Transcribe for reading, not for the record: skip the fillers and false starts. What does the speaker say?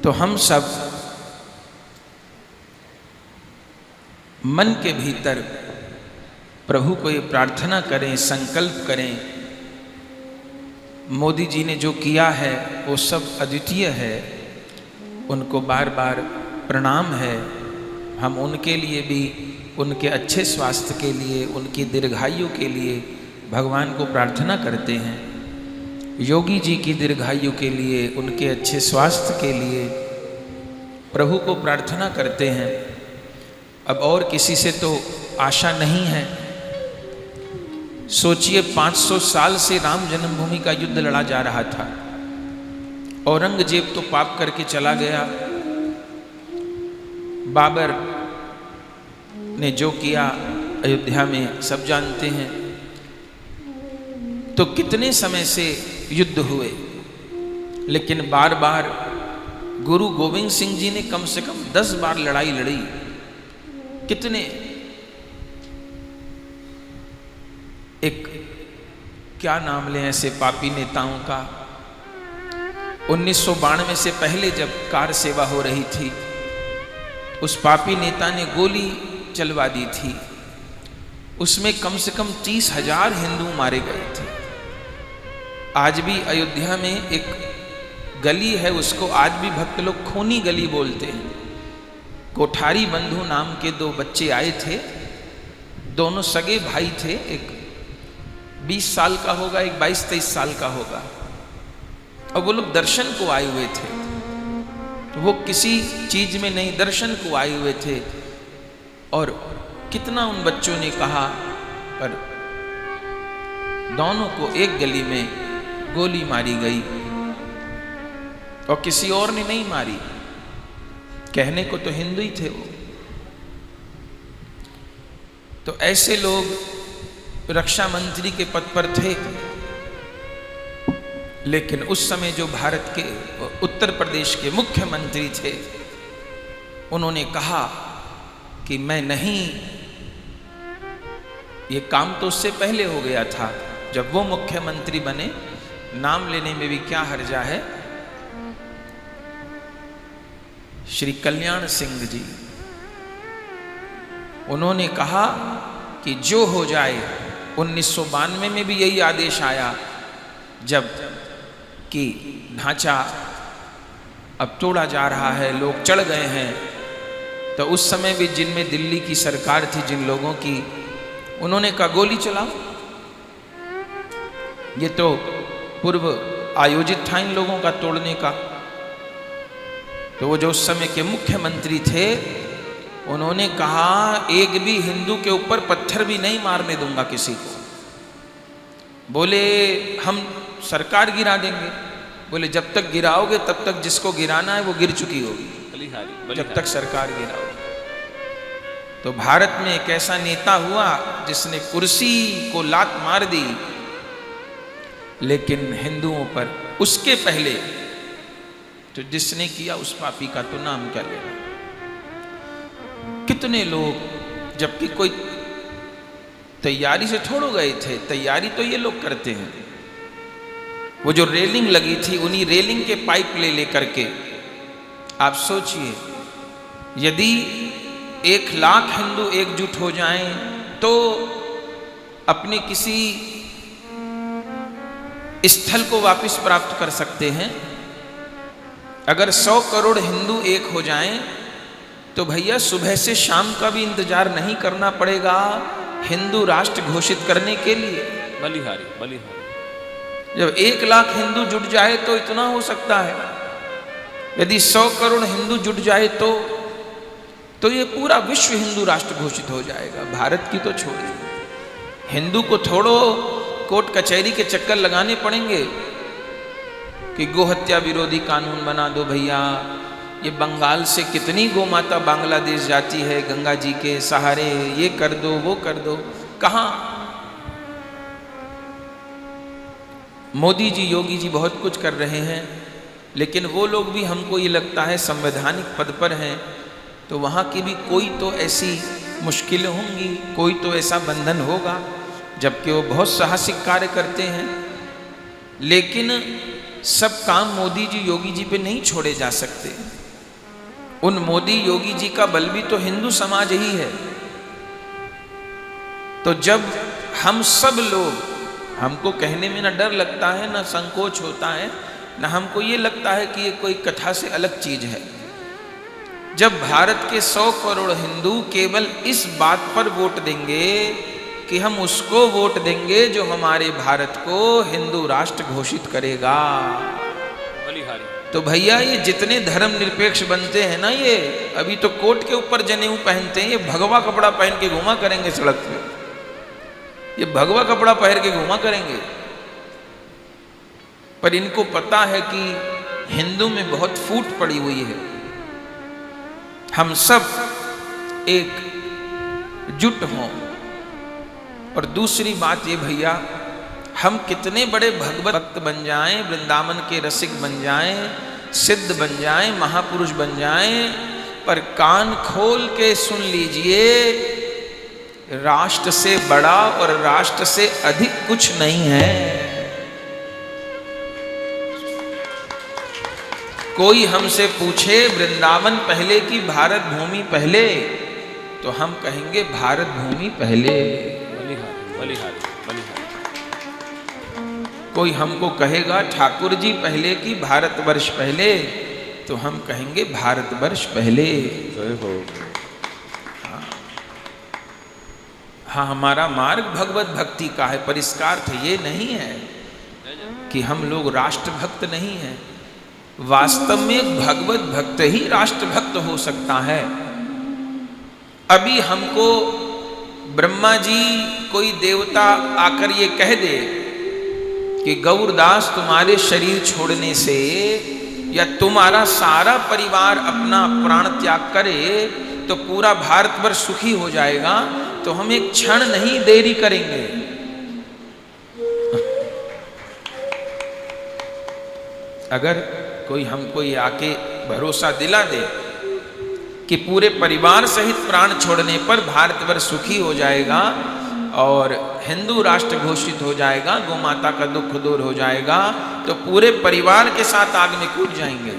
तो हम सब मन के भीतर प्रभु को ये प्रार्थना करें, संकल्प करें, मोदी जी ने जो किया है वो सब अद्वितीय है, उनको बार बार प्रणाम है। हम उनके लिए भी, उनके अच्छे स्वास्थ्य के लिए, उनकी दीर्घायु के लिए भगवान को प्रार्थना करते हैं। योगी जी की दीर्घायु के लिए, उनके अच्छे स्वास्थ्य के लिए प्रभु को प्रार्थना करते हैं। अब और किसी से तो आशा नहीं है। सोचिए 500 साल से राम जन्मभूमि का युद्ध लड़ा जा रहा था। औरंगजेब तो पाप करके चला गया। बाबर ने जो किया अयोध्या में सब जानते हैं। तो कितने समय से युद्ध हुए, लेकिन बार बार गुरु गोविंद सिंह जी ने कम से कम 10 बार लड़ाई लड़ी। कितने, एक क्या नाम लें ऐसे पापी नेताओं का। 1992 से पहले जब कार सेवा हो रही थी, उस पापी नेता ने गोली चलवा दी थी। उसमें कम से कम 30,000 हिंदू मारे गए थे। आज भी अयोध्या में एक गली है, उसको आज भी भक्त लोग खूनी गली बोलते हैं। कोठारी बंधु नाम के 2 बच्चे आए थे, दोनों सगे भाई थे। एक 20 साल का होगा, एक 22-23 साल का होगा। और वो लोग दर्शन को आए हुए थे। वो किसी चीज में नहीं, दर्शन को आए हुए थे। और कितना उन बच्चों ने कहा, पर दोनों को एक गली में गोली मारी गई और किसी और ने नहीं मारी। कहने को तो हिंदू ही थे वो। तो ऐसे लोग रक्षा मंत्री के पद पर थे। लेकिन उस समय जो भारत के उत्तर प्रदेश के मुख्यमंत्री थे, उन्होंने कहा कि मैं नहीं, ये काम तो उससे पहले हो गया था। जब वो मुख्यमंत्री बने, नाम लेने में भी क्या हर्जा है, श्री कल्याण सिंह जी, उन्होंने कहा कि जो हो जाए। 1992 में भी यही आदेश आया, जब कि ढांचा अब तोड़ा जा रहा है, लोग चढ़ गए हैं। तो उस समय भी जिनमें दिल्ली की सरकार थी, जिन लोगों की, उन्होंने कहा गोली चलाओ। ये तो पूर्व आयोजित था इन लोगों का तोड़ने का। तो वो जो उस समय के मुख्यमंत्री थे, उन्होंने कहा एक भी हिंदू के ऊपर पत्थर भी नहीं मारने दूंगा किसी को। बोले हम सरकार गिरा देंगे। बोले जब तक गिराओगे तब तक जिसको गिराना है वो गिर चुकी होगी, जब तक सरकार गिराओगे। तो भारत में एक ऐसा नेता हुआ जिसने कुर्सी को लात मार दी, लेकिन हिंदुओं पर उसके पहले तो जिसने किया उस पापी का तो नाम क्या लेना। कितने लोग, जबकि कोई तैयारी से थोड़ो गए थे, तैयारी तो ये लोग करते हैं। वो जो रेलिंग लगी थी, उन्हीं रेलिंग के पाइप ले लेकर के, आप सोचिए, यदि 1 लाख हिंदू एकजुट हो जाएं तो अपने किसी स्थल को वापस प्राप्त कर सकते हैं। अगर 100 करोड़ हिंदू एक हो जाएं तो भैया सुबह से शाम का भी इंतजार नहीं करना पड़ेगा हिंदू राष्ट्र घोषित करने के लिए। बलिहारी बलिहारी। जब 1 लाख हिंदू जुट जाए तो इतना हो सकता है। यदि 100 करोड़ हिंदू जुट जाए तो ये पूरा विश्व हिंदू राष्ट्र घोषित हो जाएगा। भारत की तो छोड़िए, हिंदू को थोड़ो कोर्ट कचहरी के चक्कर लगाने पड़ेंगे कि गोहत्या विरोधी कानून बना दो भैया। ये बंगाल से कितनी गोमाता बांग्लादेश जाती है गंगा जी के सहारे, ये कर दो वो कर दो। कहां? मोदी जी, योगी जी बहुत कुछ कर रहे हैं, लेकिन वो लोग भी हमको ये लगता है संवैधानिक पद पर हैं, तो वहाँ की भी कोई तो ऐसी मुश्किलें होंगी, कोई तो ऐसा बंधन होगा, जबकि वो बहुत साहसिक कार्य करते हैं। लेकिन सब काम मोदी जी योगी जी पे नहीं छोड़े जा सकते। उन मोदी योगी जी का बल भी तो हिंदू समाज ही है। तो जब हम सब लोग, हमको कहने में ना डर लगता है, ना संकोच होता है, ना हमको ये लगता है कि ये कोई कथा से अलग चीज है। जब भारत के 100 करोड़ हिंदू केवल इस बात पर वोट देंगे कि हम उसको वोट देंगे जो हमारे भारत को हिंदू राष्ट्र घोषित करेगा, तो भैया ये जितने धर्म निरपेक्ष बनते हैं ना, ये अभी तो कोट के ऊपर जनेऊ पहनते हैं, ये भगवा कपड़ा पहन के घुमा करेंगे सड़क पे, ये भगवा कपड़ा पहन के घुमा करेंगे। पर इनको पता है कि हिंदू में बहुत फूट पड़ी हुई है। हम सब एक जुट हों। और दूसरी बात ये भैया, हम कितने बड़े भगवत भक्त बन जाएं, वृंदावन के रसिक बन जाएं, सिद्ध बन जाएं, महापुरुष बन जाएं, पर कान खोल के सुन लीजिए, राष्ट्र से बड़ा और राष्ट्र से अधिक कुछ नहीं है। कोई हमसे पूछे वृंदावन पहले कि भारत भूमि पहले, तो हम कहेंगे भारत भूमि पहले। कोई हमको कहेगा ठाकुर जी पहले कि भारतवर्ष पहले, तो हम कहेंगे भारतवर्ष पहले। हाँ, हमारा मार्ग भगवत भक्ति का है, पर इसका अर्थ ये नहीं है कि हम लोग राष्ट्र भक्त नहीं हैं। वास्तव में एक भगवत भक्त ही राष्ट्र भक्त हो सकता है। अभी हमको ब्रह्मा जी कोई देवता आकर ये कह दे कि गौरदास तुम्हारे शरीर छोड़ने से या तुम्हारा सारा परिवार अपना प्राण त्याग करे तो पूरा भारतवर्ष सुखी हो जाएगा, तो हम एक क्षण नहीं देरी करेंगे। अगर कोई हमको ये आके भरोसा दिला दे कि पूरे परिवार सहित प्राण छोड़ने पर भारतवर्ष सुखी हो जाएगा और हिंदू राष्ट्र घोषित हो जाएगा, गौ माता का दुख दूर हो जाएगा, तो पूरे परिवार के साथ आग में कूद जाएंगे।